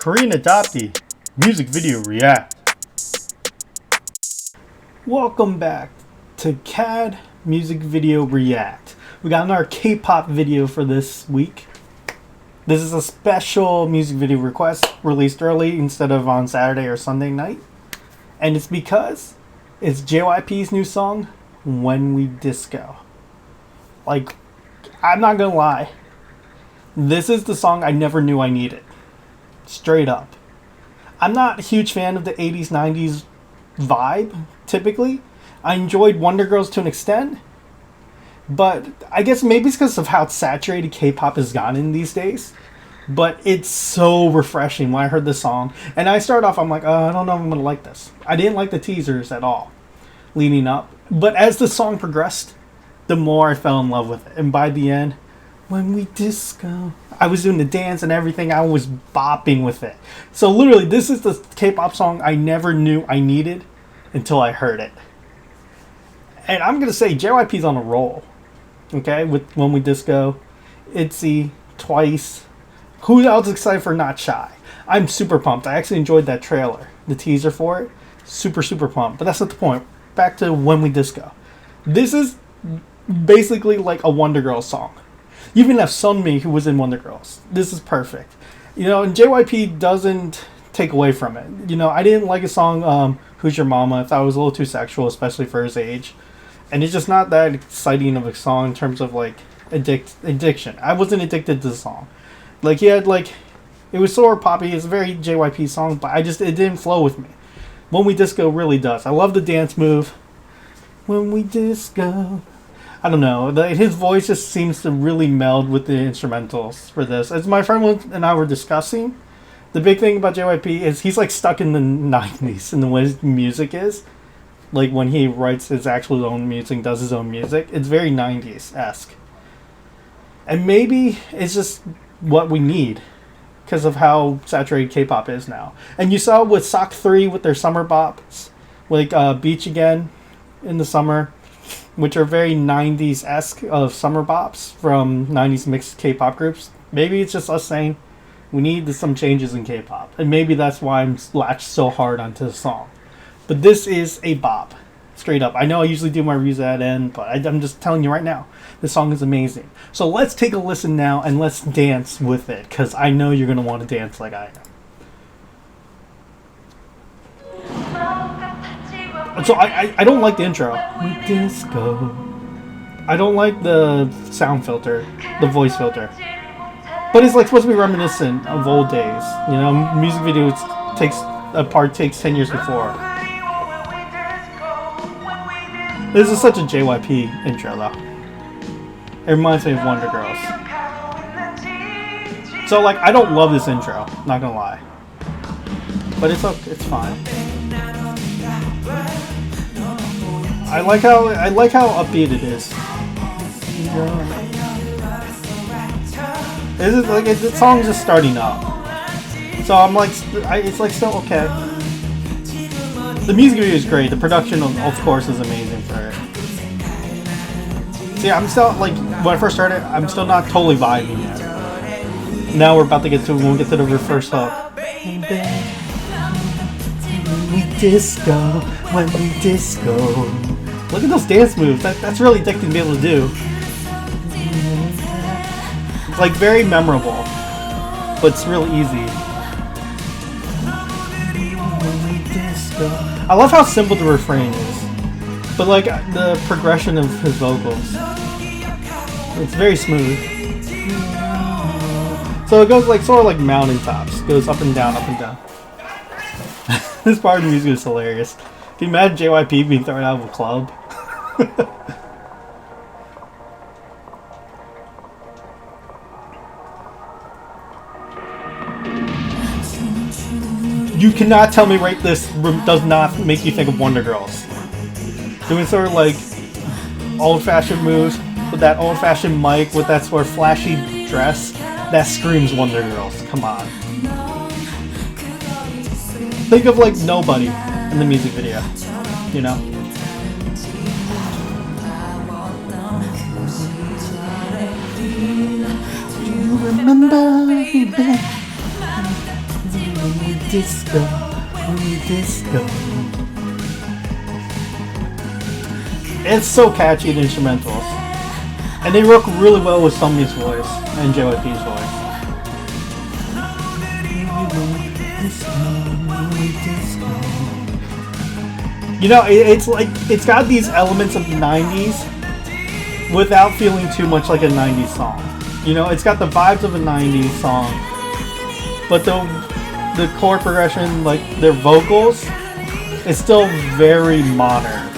Korean Adoptee Music Video React. Welcome back to KAD Music Video React. We got another K-pop video for this week. This is a special music video request released early instead of on Saturday or Sunday night. And it's because it's JYP's new song, When We Disco. Like, I'm not gonna lie. This is the song I never knew I needed. Straight up. I'm not a huge fan of the 80s, 90s vibe, typically. I enjoyed Wonder Girls to an extent. But I guess maybe it's because of how saturated K-pop has gotten these days. But it's so refreshing when I heard this song. And I started off, I'm like, I don't know if I'm going to like this. I didn't like the teasers at all leading up. But as the song progressed, the more I fell in love with it. And by the end, when we disco, I was doing the dance and everything. I was bopping with it. So literally, this is the K-pop song I never knew I needed until I heard it. And I'm going to say JYP's on a roll. Okay, with When We Disco, ITZY, Twice. Who else is excited for Not Shy? I'm super pumped. I actually enjoyed that trailer, the teaser for it. Super, super pumped. But that's not the point. Back to When We Disco. This is basically like a Wonder Girls song. You even have Sunmi, who was in Wonder Girls. This is perfect. You know, and JYP doesn't take away from it. You know, I didn't like a song, Who's Your Mama? I thought it was a little too sexual, especially for his age. And it's just not that exciting of a song in terms of, like, addiction. I wasn't addicted to the song. Like, he had, like, it was sort of poppy. It's a very JYP song, but it didn't flow with me. When We Disco really does. I love the dance move. When we disco. I don't know. His voice just seems to really meld with the instrumentals for this. As my friend and I were discussing, the big thing about JYP is he's, like, stuck in the 90s in the way his music is. Like, when he writes his actual own music, does his own music, it's very 90s-esque. And maybe it's just what we need because of how saturated K-pop is now. And you saw with SOC 3 with their summer bops, like Beach Again in the summer, which are very 90s-esque of summer bops from 90s mixed K-pop groups. Maybe it's just us saying we need some changes in K-pop. And maybe that's why I'm latched so hard onto the song. But this is a bop. Straight up. I know I usually do my reviews at the end, but I'm just telling you right now, this song is amazing. So let's take a listen now and let's dance with it, because I know you're going to want to dance like I am. So I don't like the intro. Disco. I don't like the sound filter, the voice filter. But it's like supposed to be reminiscent of old days. You know, music videos takes 10 years before. This is such a JYP intro, though. It reminds me of Wonder Girls. So, like, I don't love this intro, not gonna lie. But it's okay, it's fine. I like how upbeat it is. This is like the song's just starting up. So I'm like, it's like still okay. The music video is great. The production, of course, is amazing for it. See, I'm still, like, when I first started, I'm still not totally vibing yet. Now we're about to get to, when we get to the first hook. When we disco, when we disco. Look at those dance moves. That's really addicting to be able to do. It's, like, very memorable, but it's really easy. I love how simple the refrain is, but like the progression of his vocals, it's very smooth. So it goes like sort of like mountaintops, goes up and down, up and down. This part of the music is hilarious. Can you imagine JYP being thrown out of a club? You cannot tell me this does not make you think of Wonder Girls. Doing sort of like old-fashioned moves with that old-fashioned mic with that sort of flashy dress. That screams Wonder Girls. Come on. Think of like Nobody in the music video. You know? Remember me. we disco, when we disco. It's so catchy, the instrumentals. And they work really well with Sunmi's voice and JYP's voice. You know, it's like, it's got these elements of the 90s without feeling too much like a 90s song. You know, it's got the vibes of a 90s song, but the chord progression, like their vocals, is still very modern.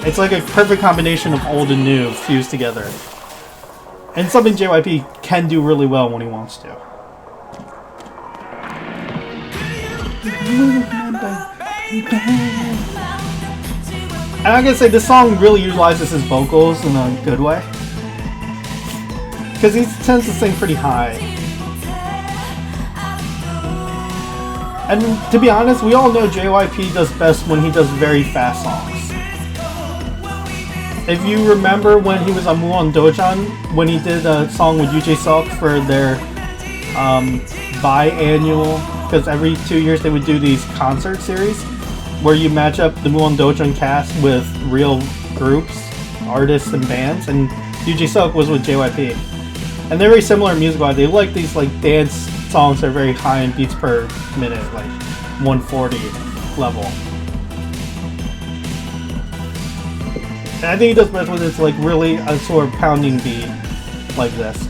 It's like a perfect combination of old and new fused together. And something JYP can do really well when he wants to. And I gotta say, this song really utilizes his vocals in a good way. Because he tends to sing pretty high. And to be honest, we all know JYP does best when he does very fast songs. If you remember when he was on Muon Dojan, when he did a song with Jae for their biannual, because every 2 years they would do these concert series where you match up the Muon Dojan cast with real groups, artists, and bands, and Jae was with JYP. And they're very similar in music. They like these like dance songs that are very high in beats per minute, like 140 level. And I think he does best with it's like really a sort of pounding beat like this.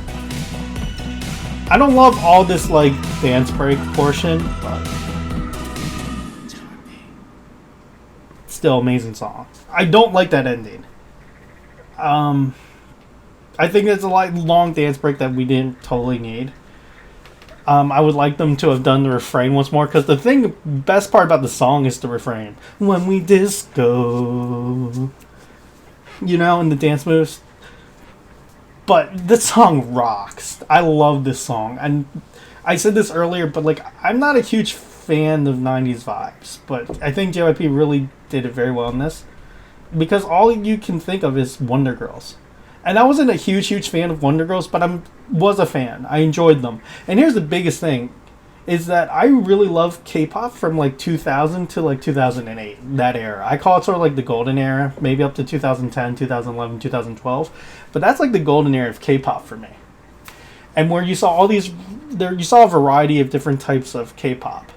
I don't love all this like dance break portion, but still amazing song. I don't like that ending. I think it's a long dance break that we didn't totally need. I would like them to have done the refrain once more, because the best part about the song is the refrain. When we disco, you know, and the dance moves. But this song rocks. I love this song. And I said this earlier, but like, I'm not a huge fan of 90s vibes, but I think JYP really did it very well in this, because all you can think of is Wonder Girls. And I wasn't a huge fan of Wonder Girls, but I was a fan. I enjoyed them. And here's the biggest thing, is that I really love K-pop from like 2000 to like 2008, that era. I call it sort of like the golden era, maybe up to 2010, 2011, 2012. But that's like the golden era of K-pop for me. And where you saw all these, you saw a variety of different types of K-pop.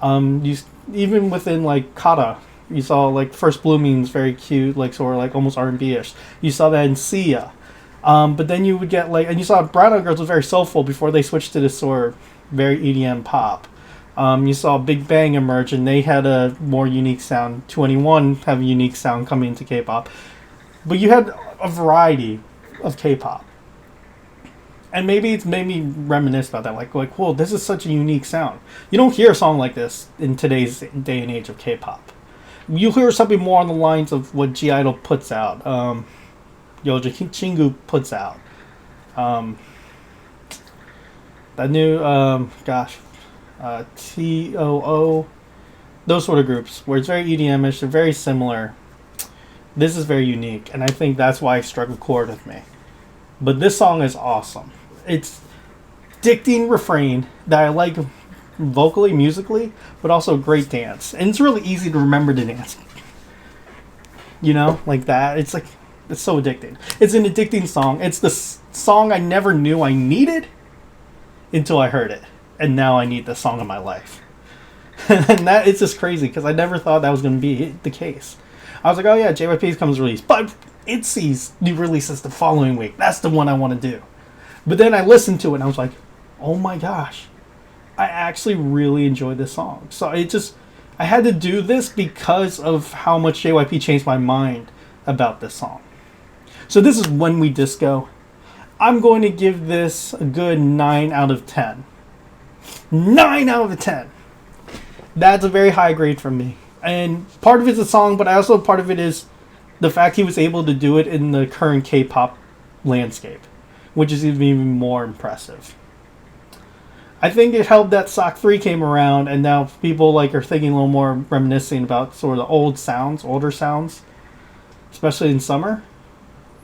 Even within like KAD, you saw like First Blooming's very cute, like sort of like almost R&B-ish. You saw that in Sia. But then you would get like, and you saw Brown Eyed Girls was very soulful before they switched to this sort of very EDM pop. You saw Big Bang emerge, and they had a more unique sound. 2NE1 have a unique sound coming into K-pop. But you had a variety of K-pop. And maybe it's made me reminisce about that. Like, whoa, this is such a unique sound. You don't hear a song like this in today's day and age of K-pop. You hear something more on the lines of what G-Idol puts out. Yoja Chingu puts out. That new, TOO. Those sort of groups, where it's very EDM-ish, they're very similar. This is very unique, and I think that's why it struck a chord with me. But this song is awesome. It's addicting refrain that I like vocally, musically, but also great dance. And it's really easy to remember the dance. You know, like that. It's like, it's so addicting. It's an addicting song. It's the song I never knew I needed until I heard it. And now I need this song in my life. And that, it's just crazy, because I never thought that was going to be the case. I was like, oh yeah, JYP's comes release. But ITZY's new releases the following week. That's the one I want to do. But then I listened to it and I was like, oh my gosh. I actually really enjoyed this song. So I had to do this because of how much JYP changed my mind about this song. So this is When We Disco. I'm going to give this a good 9 out of 10. 9 out of 10. That's a very high grade from me. And part of it's a song, but also part of it is the fact he was able to do it in the current K-pop landscape, which is even more impressive. I think it helped that SOC 3 came around, and now people like are thinking a little more reminiscing about sort of the older sounds, especially in summer.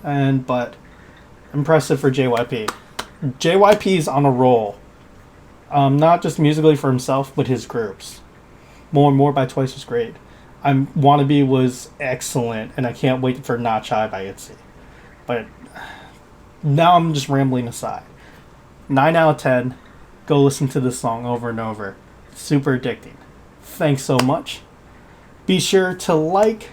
But impressive for JYP. JYP's on a roll. Not just musically for himself, but his groups. More and More by Twice was great. Wannabe was excellent, and I can't wait for Not Shy by ITZY. But now I'm just rambling aside. 9 out of 10. Go listen to this song over and over. Super addicting. Thanks so much. Be sure to like,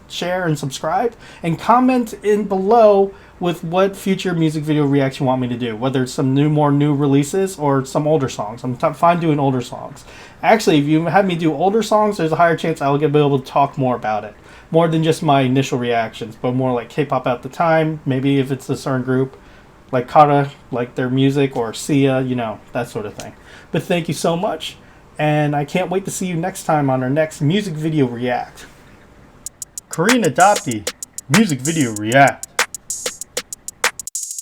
share, and subscribe, and comment in below with what future music video reacts you want me to do, whether it's some more new releases or some older songs. I'm fine doing older songs. Actually, if you have me do older songs, there's a higher chance I'll be able to talk more about it, more than just my initial reactions, but more like K-pop at the time. Maybe if it's a certain group like KAD, like their music, or Sia, that sort of thing. But thank you so much, and I can't wait to see you next time on our next music video react. Korean Adoptee Music Video React.